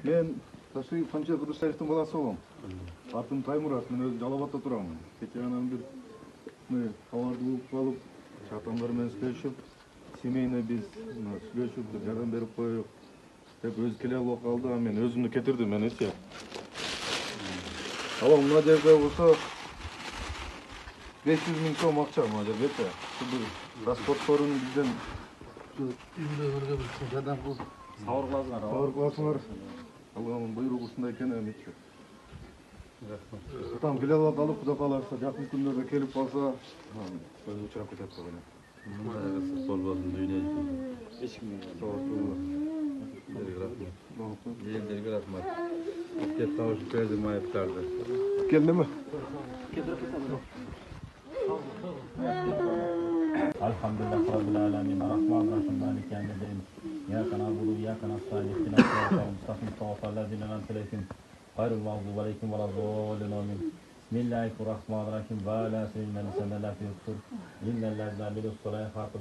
Мен Таши Панча Кудышаевдин баласы болом. Атым Таймурат, мен өзү Жалал Абадта турамын. Кече анан бир товарды угуп алып, чатандар менен сүйлөшүп, семейный биз сүйлөшүп, жардам берип коелук деп өзү келе албай калды, а мен өзүмдү кетирдим энечи. Алам мына жерде болсо 500 000 сом акча мына жердечи. Бул расходторун бизден үйүндө бирге бир жардам кылып сабыр кыласыңар. Алганын буйругу ушундай экен эметчи. Там келе албай калып, Кудай кааласа, жакын күндөрдө келип калса, өзү учурап кетет деп ойлойм. Мындай болбосун дүйнө. Эч ким соолук. Элдерге рахмат. Кеп табышып бердим айыптарды. Келдими? Elhamdülillah Rabbil Alemin. Rahmanirrahim. Malik yevmiddin. İyyâke na'budu ve iyyâke nestaîn. İhdinas sıratal mustakîm. Sıratal lezîne en'amte aleyhim. Gayril mağdûbi aleyhim ve lad-dâllîn. Amin. Bismillahirrahmanirrahim. Ve lâ seyyidina lisanna lâ fiyuksur. İnnellezîne amilu's salâhâti